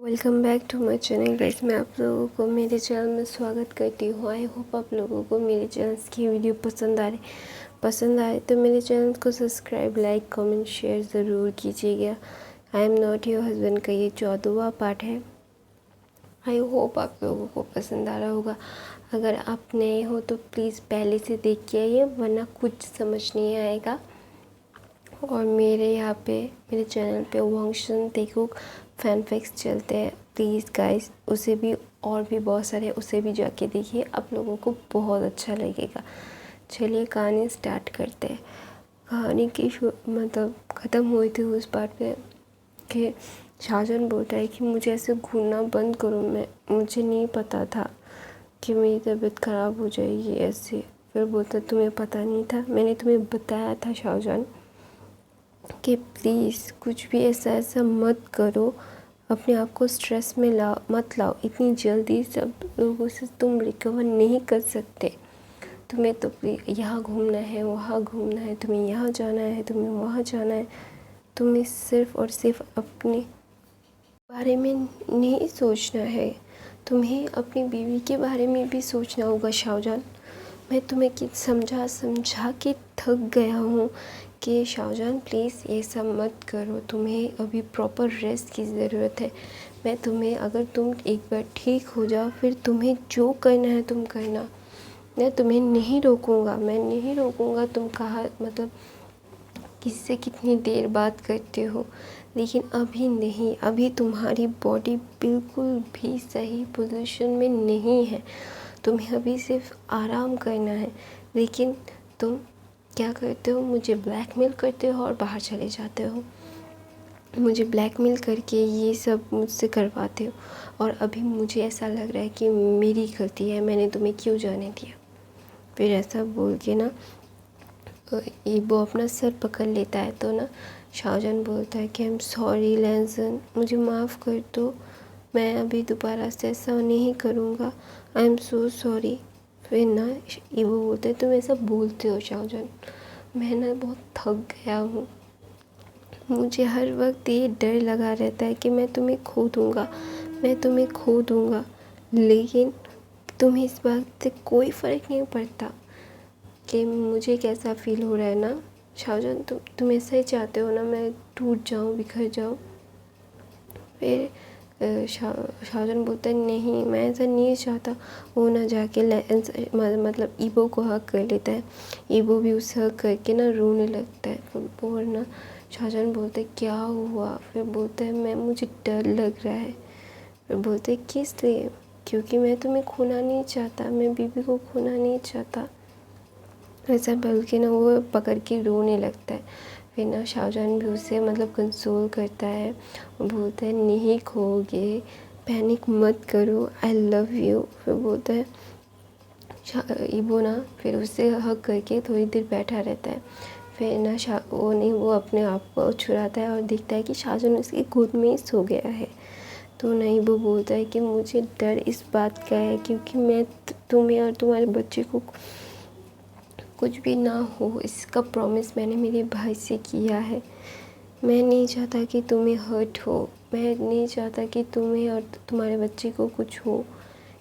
Welcome back to my channel guys. मैं आप लोगों को मेरे चैनल में स्वागत करती हूँ। आई होप आप लोगों को मेरे चैनल की वीडियो पसंद आए तो मेरे चैनल को सब्सक्राइब, लाइक, कमेंट, शेयर ज़रूर कीजिएगा। I am not your husband का ये 14वां पार्ट है। आई होप आप लोगों को पसंद आ रहा होगा। अगर आप नए हो तो प्लीज़ पहले से देख के आइए, वरना कुछ समझ नहीं आएगा। और मेरे चैनल पे वंशन तेकुक फैन फैक्स चलते हैं, प्लीज़ गाइस उसे भी और भी बहुत सारे उसे भी जाके देखिए, आप लोगों को बहुत अच्छा लगेगा। चलिए कहानी स्टार्ट करते हैं। कहानी की मतलब ख़त्म हुई थी उस पार्ट पे कि शाहजहान बोलता है कि मुझे ऐसे घूरना बंद करो, मुझे नहीं पता था कि मेरी तबीयत ख़राब हो जाएगी ऐसे। फिर बोलता तुम्हें पता नहीं था, मैंने तुम्हें बताया था शाहजहान कि प्लीज़ कुछ भी ऐसा मत करो, अपने आप को स्ट्रेस में मत लाओ। इतनी जल्दी सब लोगों से तुम रिकवर नहीं कर सकते। तुम्हें तो यहाँ घूमना है, वहाँ घूमना है, तुम्हें यहाँ जाना है, तुम्हें वहाँ जाना है। तुम्हें सिर्फ़ और सिर्फ अपने बारे में नहीं सोचना है, तुम्हें अपनी बीवी के बारे में भी सोचना होगा शाहजहान। मैं तुम्हें समझा के थक गया हूँ कि शाहजहान प्लीज़ ये सब मत करो, तुम्हें अभी प्रॉपर रेस्ट की ज़रूरत है। मैं तुम्हें, अगर तुम एक बार ठीक हो जाओ फिर तुम्हें जो करना है तुम करना, मैं तुम्हें नहीं रोकूँगा तुम कहाँ मतलब किससे कितनी देर बात करते हो, लेकिन अभी नहीं। अभी तुम्हारी बॉडी बिल्कुल भी सही पोजीशन में नहीं है, तुम्हें अभी सिर्फ आराम करना है। लेकिन तुम क्या करते हो, मुझे ब्लैकमेल करते हो और बाहर चले जाते हो। मुझे ब्लैकमेल करके ये सब मुझसे करवाते हो, और अभी मुझे ऐसा लग रहा है कि मेरी गलती है, मैंने तुम्हें क्यों जाने दिया। फिर ऐसा बोल के ना वो अपना सर पकड़ लेता है। तो ना शाहजहान बोलता है कि आई एम सॉरी लैंसन, मुझे माफ़ कर दो, मैं अभी दोबारा से ऐसा नहीं करूँगा, आई एम सो सॉरी। फिर ना वो बोलते हैं तुम ऐसा बोलते हो शाहजहान, मैं ना बहुत थक गया हूँ, मुझे हर वक्त ये डर लगा रहता है कि मैं तुम्हें खो दूँगा। लेकिन तुम्हें इस बात से कोई फ़र्क नहीं पड़ता कि मुझे कैसा फ़ील हो रहा है ना शाहजहान। तुम ऐसा ही चाहते हो ना, मैं टूट जाऊँ, बिखर जाऊँ। फिर शाहजहान बोलता है नहीं, मैं ऐसा नहीं चाहता। वो ना जाके मतलब ईबो को हक कर लेता है। ईबो भी उसे हक करके ना रोने लगता है। फिर ना शाहजहान बोलता है क्या हुआ। फिर बोलता है मुझे डर लग रहा है। फिर बोलते हैं किस लिए। क्योंकि मैं तुम्हें खोना नहीं चाहता, मैं बीबी को खोना नहीं चाहता। ऐसा बोल के ना वो पकड़ के रोने लगता है। फिर ना शाहजहान भी उसे मतलब कंसोल करता है और बोलता है नहीं खोओगे, पैनिक मत करो, आई लव यू। फिर बोलता है इबो ना फिर उसे हक करके थोड़ी देर बैठा रहता है। फिर ना वो अपने आप को छुड़ाता है और देखता है कि शाहजहान उसकी गोद में ही सो गया है। तो नहीं वो बोलता है कि मुझे डर इस बात का है क्योंकि मैं तुम्हें और तुम्हारे बच्चे को कुछ भी ना हो इसका प्रॉमिस मैंने मेरे भाई से किया है। मैं नहीं चाहता कि तुम्हें हर्ट हो, मैं नहीं चाहता कि तुम्हें और तुम्हारे बच्चे को कुछ हो,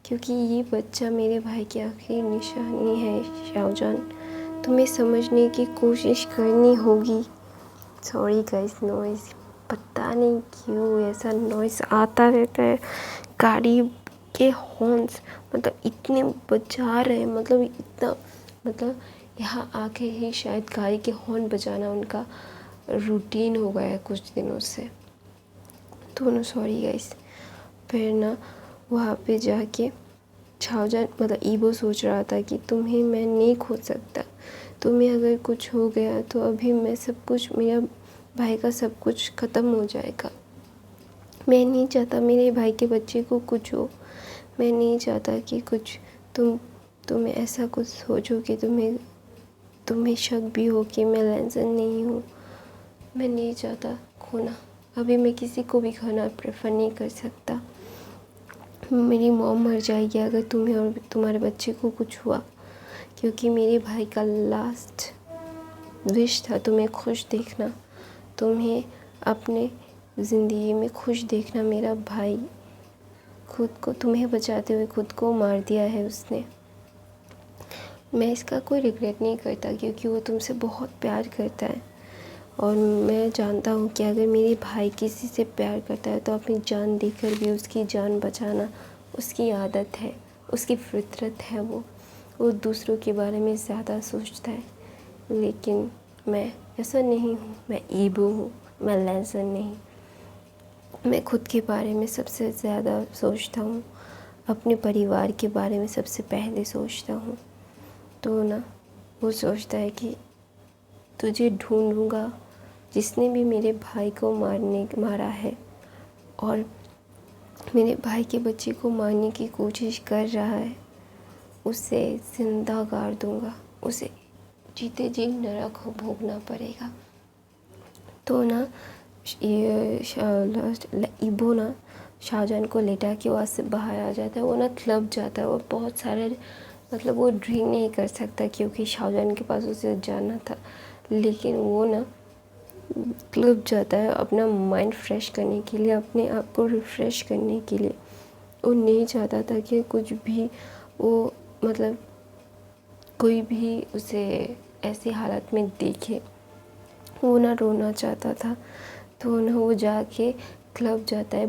क्योंकि ये बच्चा मेरे भाई की आखिरी निशानी है शाहजहान। तुम्हें समझने की कोशिश करनी होगी। सॉरी गाइस, नॉइज़ पता नहीं क्यों ऐसा नॉइज़ आता रहता है। गाड़ी के हॉर्न्स मतलब इतने बजा रहे हैं, मतलब इतना मतलब यहाँ आके ही शायद गाड़ी के हॉर्न बजाना उनका रूटीन हो गया है कुछ दिनों से। तो ना सॉरी गाइस। फिर ना वहाँ पे जाके शाहजहान मतलब ईबो सोच रहा था कि तुम्हें मैं नहीं खो सकता, तुम्हें अगर कुछ हो गया तो अभी मैं सब कुछ, मेरा भाई का सब कुछ ख़त्म हो जाएगा। मैं नहीं चाहता मेरे भाई के बच्चे को कुछ हो, मैं नहीं चाहता कि कुछ तुम्हें ऐसा कुछ सोचो कि तुम्हें शक भी हो कि मैं लैंसन नहीं हूँ। मैं नहीं चाहता खोना, अभी मैं किसी को भी खोना प्रेफर नहीं कर सकता। मेरी मॉम मर जाएगी अगर तुम्हें और तुम्हारे बच्चे को कुछ हुआ, क्योंकि मेरे भाई का लास्ट विश था तुम्हें खुश देखना, तुम्हें अपने ज़िंदगी में खुश देखना मेरा भाई। खुद को तुम्हें बचाते हुए खुद को मार दिया है उसने। मैं इसका कोई रिग्रेट नहीं करता क्योंकि वो तुमसे बहुत प्यार करता है। और मैं जानता हूँ कि अगर मेरे भाई किसी से प्यार करता है तो अपनी जान देकर भी उसकी जान बचाना उसकी आदत है, उसकी फितरत है। वो दूसरों के बारे में ज़्यादा सोचता है। लेकिन मैं ऐसा नहीं हूँ, मैं ईबो हूँ, मैं लेज़र नहीं। मैं खुद के बारे में सबसे ज़्यादा सोचता हूँ, अपने परिवार के बारे में सबसे पहले सोचता हूँ। तो ना वो सोचता है कि तुझे ढूंढूंगा, जिसने भी मेरे भाई को मारा है और मेरे भाई के बच्चे को मारने की कोशिश कर रहा है, उसे ज़िंदा गाड़ दूंगा, उसे जीते जी नरक भोगना पड़ेगा। तो ना ये इबो ना शाहजहान को लेटा के वहाँ से बाहर आ जाता है। वो ना क्लब जाता है और बहुत सारे मतलब वो ड्रिंक नहीं कर सकता क्योंकि शाहजहान के पास उसे जाना था। लेकिन वो ना क्लब जाता है अपना माइंड फ्रेश करने के लिए, अपने आप को रिफ़्रेश करने के लिए। वो नहीं चाहता था कि कुछ भी वो मतलब कोई भी उसे ऐसी हालत में देखे। वो ना रोना चाहता था। तो ना वो जाके क्लब जाता है,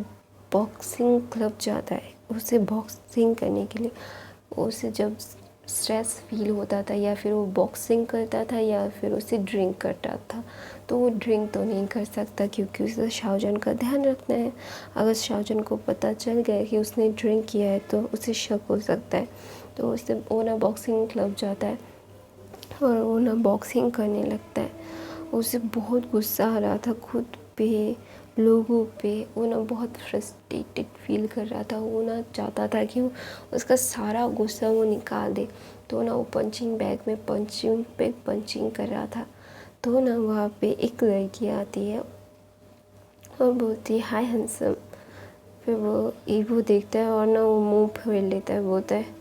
बॉक्सिंग क्लब जाता है उसे बॉक्सिंग करने के लिए। उसे जब स्ट्रेस फील होता था या फिर वो बॉक्सिंग करता था या फिर उसे ड्रिंक करता था। तो वो ड्रिंक तो नहीं कर सकता क्योंकि उसे शाहजहान का ध्यान रखना है। अगर शाहजहान को पता चल गया कि उसने ड्रिंक किया है तो उसे शक हो सकता है। तो उससे वो ना बॉक्सिंग क्लब जाता है और वो ना बॉक्सिंग करने लगता है। उसे बहुत गुस्सा आ रहा था खुद पे, लोगों पे। वो ना बहुत फ्रस्ट्रेटेड फील कर रहा था। वो ना चाहता था कि वो उसका सारा गुस्सा वो निकाल दे। तो ना वो पंचिंग बैग में पंचिंग कर रहा था। तो ना वहाँ पे एक लड़की आती है और बोलती है हाय हैंडसम। फिर वो देखता है और ना वो मुंह फेर लेता है, बोलता है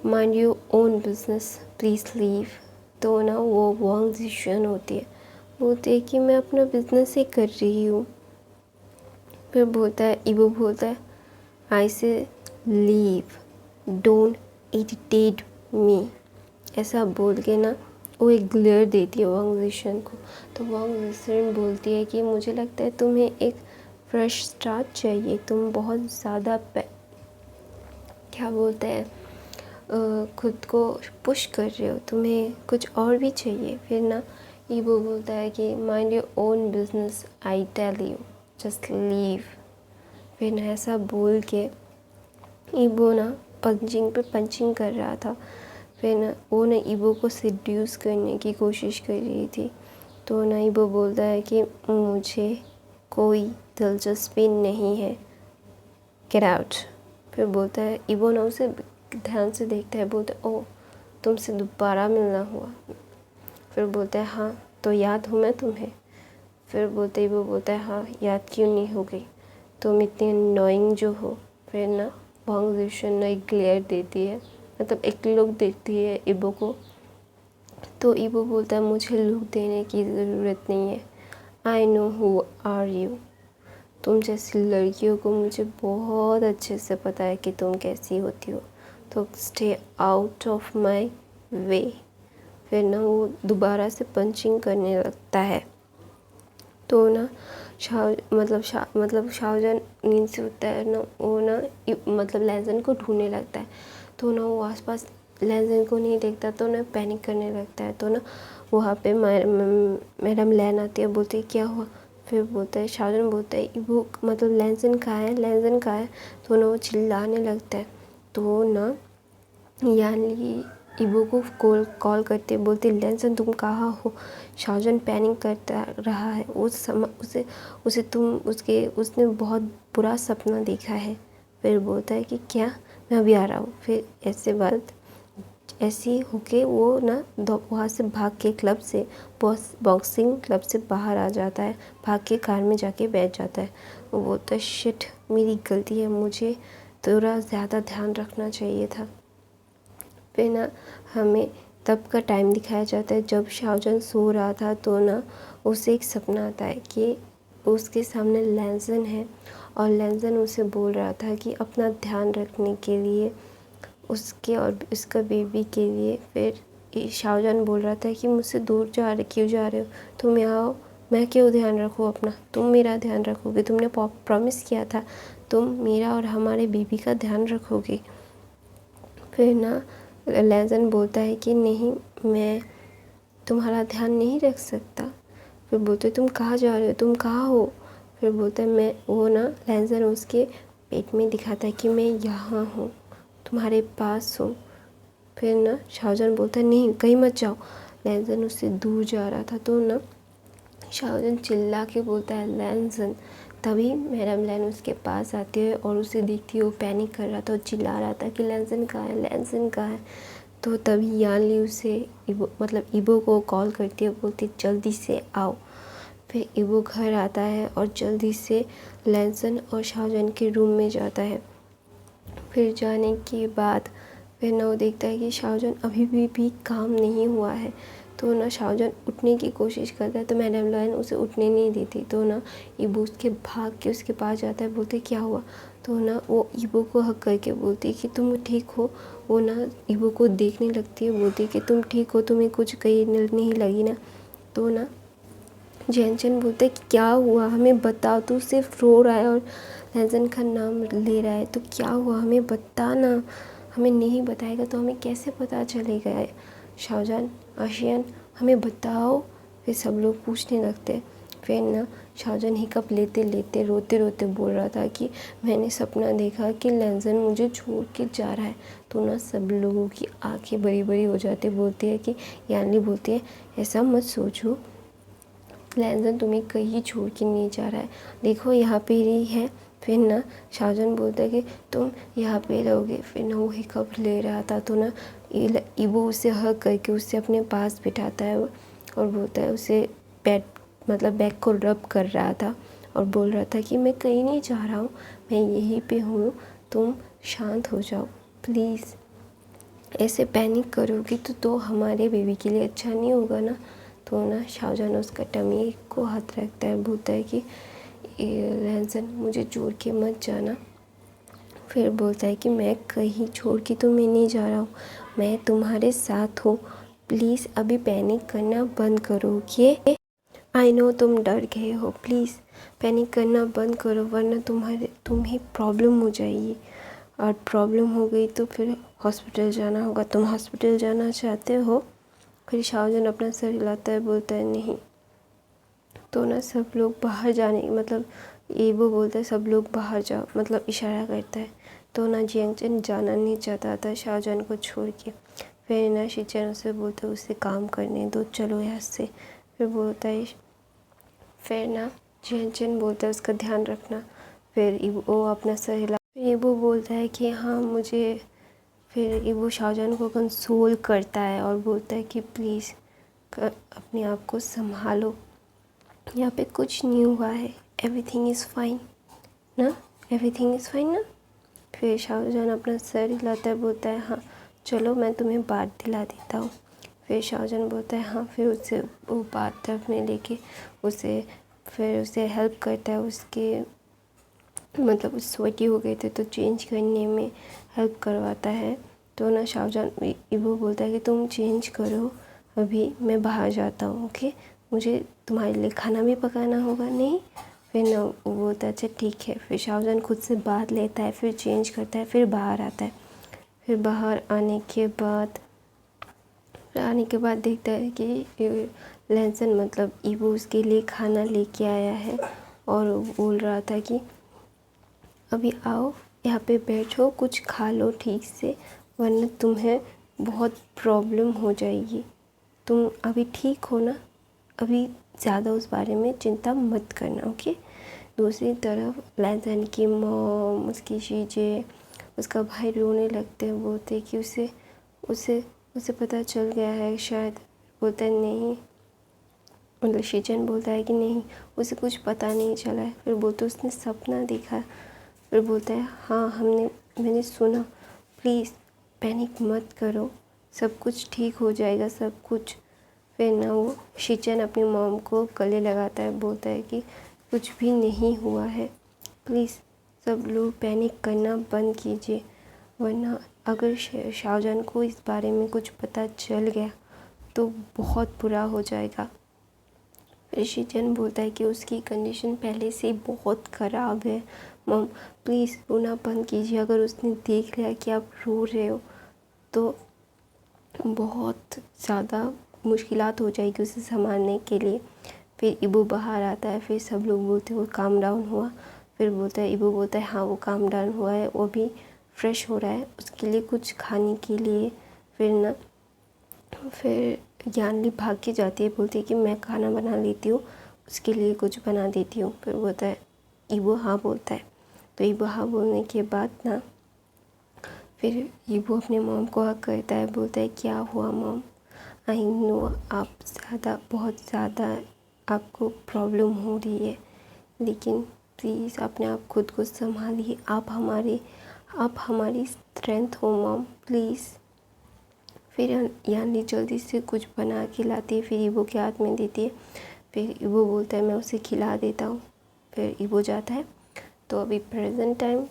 mind your own business, please leave. तो ना वो रॉन्ग डिसीजन होती है। बोलती है कि मैं अपना बिजनेस ही कर रही हूँ। फिर ईबो बोलता है आई से लीव, डोंट इरिटेट मी। ऐसा बोल के ना वो एक ग्लेयर देती है वांग जिशन को। तो वांग जिशन बोलती है कि मुझे लगता है तुम्हें एक फ्रेश स्टार्ट चाहिए, तुम बहुत ज़्यादा क्या बोलते हैं खुद को पुश कर रहे हो, तुम्हें कुछ और भी चाहिए। फिर ना ईबो बोलता है कि mind your own business, I tell you, just leave. फिर ना ऐसा बोल के ईबो ना पंचिंग कर रहा था। फिर ना वो ना ईबो को सिड्यूस करने की कोशिश कर रही थी। तो ना ईबो बोलता है कि मुझे कोई दिलचस्पी नहीं है, गेट आउट। फिर बोलता है ईबो ना उसे ध्यान से देखता है, बोलता है ओह तुमसे दोबारा मिलना हुआ। फिर बोलता है हाँ तो याद हूँ मैं तुम्हें। फिर वो बोलता है हाँ याद क्यों नहीं हो गई, तुम इतनी अनोइंग जो हो। फिर ना वांग जिशन ना एक ग्लेयर देती है, मतलब एक लुक देती है ईबो को। तो ईबो बोलता है मुझे लुक देने की ज़रूरत नहीं है, I know who are you. तुम जैसी लड़कियों को मुझे बहुत अच्छे से पता है कि तुम कैसी होती हो, तो स्टे आउट ऑफ माई वे। फिर ना वो दोबारा से पंचिंग करने लगता है। तो ना शाहजहान नींद से उठता है ना, वो ना मतलब लहजन को ढूंढने लगता है। तो ना वो आसपास लहजन को नहीं देखता तो ना पैनिक करने लगता है। तो ना वहाँ पे मैडम लैन आती है, बोलती है क्या हुआ। फिर बोलता है शाहजहान बोलता है वो मतलब लहजन कहाँ है, लहजन कहाँ है। तो ना वो चिल्लाने लगता है। तो ना यानी ईबो को कॉल करते बोलते लहजन तुम कहाँ हो। शाहजहान पैनिक करता रहा है। उसने बहुत बुरा सपना देखा है। फिर बोलता है कि क्या, मैं अभी आ रहा हूँ। फिर ऐसे होके वो ना वहाँ से भाग के क्लब से बॉक्सिंग क्लब से बाहर आ जाता है, भाग के कार में जाके बैठ जाता है। वो बोलता है शिट मेरी गलती है, मुझे थोड़ा ज़्यादा ध्यान रखना चाहिए था। फिर ना हमें तब का टाइम दिखाया जाता है जब शाहजहान सो रहा था। तो ना उसे एक सपना आता है कि उसके सामने लैंसन है और लैंसन उसे बोल रहा था कि अपना ध्यान रखने के लिए उसके और उसका बेबी के लिए। फिर शाहजहान बोल रहा था कि मुझसे दूर क्यों जा रहे हो, तुम यहाँ आओ, मैं क्यों ध्यान रखूँ अपना, तुम मेरा ध्यान रखोगे, तुमने प्रॉमिस किया था तुम मेरा और हमारे बेबी का ध्यान रखोगे। फिर ना लैंसन बोलता है कि नहीं, मैं तुम्हारा ध्यान नहीं रख सकता। फिर बोलते तुम कहाँ जा रहे हो, तुम कहाँ हो। फिर बोलता है मैं, वो ना लैंसन उसके पेट में दिखाता है कि मैं यहाँ हूँ, तुम्हारे पास हूँ। फिर ना शाहजहान बोलता है नहीं, कहीं मत जाओ। लैंसन उससे दूर जा रहा था तो ना शाहजहान चिल्ला के बोलता है लैंसन। तभी मैडम लैन उसके पास आती है और उसे देखती है वो पैनिक कर रहा था और चिल्ला रहा था कि लैंसन कहाँ है, लैंसन कहाँ है। तो तभी यान ली उसे इबो को कॉल करती है, बोलती जल्दी से आओ। फिर इबो घर आता है और जल्दी से लैंसन और शाहजहान के रूम में जाता है। फिर जाने के बाद फिर ना वो देखता है कि शाहजहान अभी भी काम नहीं हुआ है। तो ना शाहजहान उठने की कोशिश करता है तो मैडम लॉयन उसे उठने नहीं देती। तो ना इबो उसके भाग के उसके पास जाता है, बोलते क्या हुआ। तो ना वो इबो को हक करके बोलती है कि तुम ठीक हो। वो ना इबो को देखने लगती है, बोलती है कि तुम ठीक हो, तुम्हें कुछ कहीं नहीं लगी ना। तो ना जैनचन बोलता है कि क्या हुआ, हमें बताओ, तू सिर्फ रो रहा है और लैंसन का नाम ले रहा है, तो क्या हुआ हमें बता ना, हमें नहीं बताएगा तो हमें कैसे पता चलेगा। शाहजहान, आशियान, हमें बताओ। फिर सब लोग पूछने लगते। फिर ना शाहजहान हिकअप लेते लेते रोते रोते बोल रहा था कि मैंने सपना देखा कि लैंसन मुझे छोड़ के जा रहा है। तो ना सब लोगों की आंखें बड़ी बड़ी हो जाती, बोलती है कि यानली बोलती है ऐसा मत सोचो, लैंसन तुम्हें कहीं छोड़ के नहीं जा रहा है, देखो यहाँ पे ही है। फिर ना शाहजहान बोलता है कि तुम यहाँ पे रहोगे। फिर ना वो हिकअप ले रहा था तो ना इबो उसे हग करके उसे अपने पास बिठाता है और बोलता है, उसे बैक को रब कर रहा था और बोल रहा था कि मैं कहीं नहीं जा रहा हूँ, मैं यहीं पे हूँ, तुम शांत हो जाओ प्लीज़। ऐसे पैनिक करोगी तो हमारे बेबी के लिए अच्छा नहीं होगा ना। तो ना शाहजहान उसका टमी को हाथ रखता है, बोलता है कि लैंसन मुझे छोड़ के मत जाना। फिर बोलता है कि मैं कहीं छोड़ के तो मैं नहीं जा रहा हूँ, मैं तुम्हारे साथ हूँ, प्लीज़ अभी पैनिक करना बंद करो। ये आई नो तुम डर गए हो, प्लीज़ पैनिक करना बंद करो वरना तुम्हें प्रॉब्लम हो जाएगी और प्रॉब्लम हो गई तो फिर हॉस्पिटल जाना होगा। तुम हॉस्पिटल जाना चाहते हो। फिर शाहजहान अपना सर हिलाता है, बोलता है नहीं। तो ना सब लोग बाहर जाने वो बोलता है सब लोग बाहर जाओ, इशारा करता है। तो ना जियांगचन जाना नहीं चाहता था शाहजहान को छोड़ के। फिर ना शिचन उसे बोलता है उसे काम करने दो, चलो यहाँ से। फिर बोलता है, फिर ना जियांगचन बोलता है उसका ध्यान रखना। फिर वो अपना सर हिला, फिर वो बोलता है कि हाँ मुझे। फिर वो शाहजहान को कंसोल करता है और बोलता है कि प्लीज़ अपने आप को संभालो, यहाँ पे कुछ नहीं हुआ है, एवरीथिंग इज़ फाइन ना, एवरीथिंग इज़ फाइन ना। फिर शाहजहान अपना सर हिलाता है, बोलता है हाँ चलो मैं तुम्हें बात दिला देता हूँ। फिर शाहजहान बोलता है हाँ। फिर उससे वो बात तरफ में लेके उसे हेल्प करता है, उसके स्वेटी हो गए थे तो चेंज करने में हेल्प करवाता है। तो ना शाहजहान इबो बोलता है कि तुम चेंज करो, अभी मैं बाहर जाता हूँ, ओके, मुझे तुम्हारे लिए खाना भी पकाना होगा। नहीं। फिर ना वो बोलता है अच्छा ठीक है। फिर शाहजहान खुद से बात लेता है, फिर चेंज करता है, फिर बाहर आता है। फिर बाहर आने के बाद देखता है कि लैंसन इबो उसके लिए खाना लेके आया है और बोल रहा था कि अभी आओ यहाँ पे बैठो, कुछ खा लो ठीक से, वरना तुम्हें बहुत प्रॉब्लम हो जाएगी। तुम अभी ठीक हो ना, अभी ज़्यादा उस बारे में चिंता मत करना, ओके। दूसरी तरफ लैंसन की मॉम, उसकी चीज़ें, उसका भाई रोने लगते हैं, बोलते कि उसे पता चल गया है शायद। बोलता है नहीं, शीचन बोलता है कि नहीं उसे कुछ पता नहीं चला है। फिर बोलते उसने सपना देखा। फिर बोलता है हाँ मैंने सुना, प्लीज़ पैनिक मत करो, सब कुछ ठीक हो जाएगा सब कुछ। फिर ना वो शीचन अपनी मॉम को गले लगाता है, बोलता है कि कुछ भी नहीं हुआ है। प्लीज़ सब लोग पैनिक करना बंद कीजिए, वरना अगर शाहजहान को इस बारे में कुछ पता चल गया तो बहुत बुरा हो जाएगा। फिर शीजन बोलता है कि उसकी कंडीशन पहले से ही बहुत ख़राब है। मॉम प्लीज़ रोना बंद कीजिए, अगर उसने देख लिया कि आप रो रहे हो तो बहुत ज़्यादा मुश्किलात हो जाएगी उसे संभालने के लिए। फिर इबू बाहर आता है, फिर सब लोग बोलते हैं वो काम डाउन हुआ। फिर बोलता है, इबू बोलता है हाँ वो काम डाउन हुआ है, वो भी फ्रेश हो रहा है, उसके लिए कुछ खाने के लिए। फिर ज्ञानली भाग के जाती है, बोलती है कि मैं खाना बना लेती हूँ, उसके लिए कुछ बना देती हूँ। फिर बोलता है इबू हाँ बोलता है। तो इबू हाँ बोलने के बाद फिर इबू अपने मॉम को हक करता है, बोलता है क्या हुआ मॉम, आई नो आप बहुत ज़्यादा आपको प्रॉब्लम हो रही है, लेकिन प्लीज़ अपने आप खुद को संभालिए, आप हमारी स्ट्रेंथ हो मॉम प्लीज़। फिर यानी जल्दी से कुछ बना के लाती है, फिर इबो के हाथ में देती है। फिर इबो बोलता है मैं उसे खिला देता हूँ। फिर इबो जाता है। तो अभी प्रेजेंट टाइम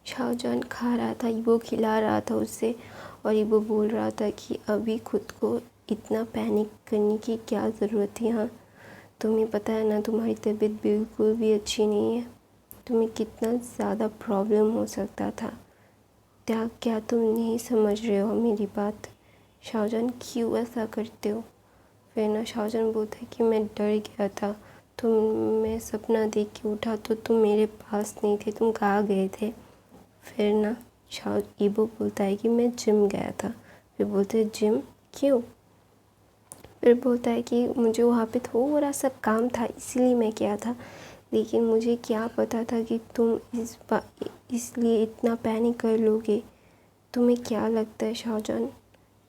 शाहजहान खा रहा था, इबो खिला रहा था उससे, और इबो बोल रहा था कि अभी खुद को इतना पैनिक करने की क्या ज़रूरत थी। हाँ तुम्हें पता है ना, तुम्हारी तबीयत बिल्कुल भी अच्छी नहीं है, तुम्हें कितना ज़्यादा प्रॉब्लम हो सकता था। क्या तुम नहीं समझ रहे हो मेरी बात? शाहजहान क्यों ऐसा करते हो? फिर शाहजहान बोलता है कि मैं डर गया था, मैं सपना देख के उठा तो तुम मेरे पास नहीं थे, तुम कहाँ गए थे? फिर इबो बोलता है कि मैं जिम गया था। फिर बोलते हैं जिम क्यों? फिर बोलता है कि मुझे वहाँ पे थोड़ा सा काम था इसलिए मैं गया था, लेकिन मुझे क्या पता था कि तुम इसलिए इतना पैनिक कर लोगे। तुम्हें क्या लगता है शाहजहान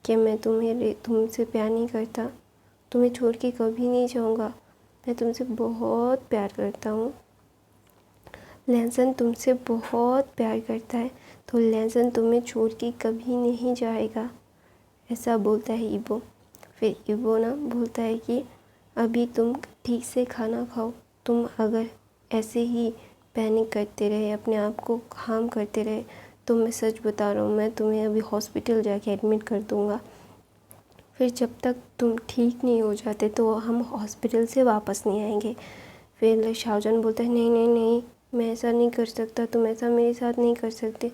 कि मैं तुमसे प्यार नहीं करता? तुम्हें छोड़ के कभी नहीं जाऊँगा, मैं तुमसे बहुत प्यार करता हूँ। लहसन तुमसे बहुत प्यार करता है, तो लहसन तुम्हें छोड़ के कभी नहीं जाएगा, ऐसा बोलता है इबो। फिर इबो बोलता है कि अभी तुम ठीक से खाना खाओ, तुम अगर ऐसे ही पैनिक करते रहे, अपने आप को हार्म करते रहे, तो मैं सच बता रहा हूँ, मैं तुम्हें अभी हॉस्पिटल जाके एडमिट कर दूँगा। फिर जब तक तुम ठीक नहीं हो जाते तो हम हॉस्पिटल से वापस नहीं आएंगे। फिर शाहजहान बोलता है नहीं नहीं नहीं, मैं ऐसा नहीं कर सकता, तुम ऐसा मेरे साथ नहीं कर सकते,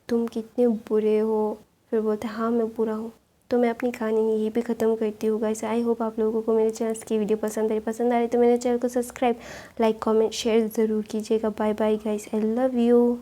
तुम कितने बुरे हो। फिर बोलता है हाँ मैं बुरा हूँ। तो मैं अपनी कहानी यहीं पे ख़त्म करती हूँ गाइस। आई होप आप लोगों को मेरे चैनल की वीडियो पसंद आ रही तो मेरे चैनल को सब्सक्राइब, लाइक, कमेंट, शेयर ज़रूर कीजिएगा। Bye bye guys, I love you.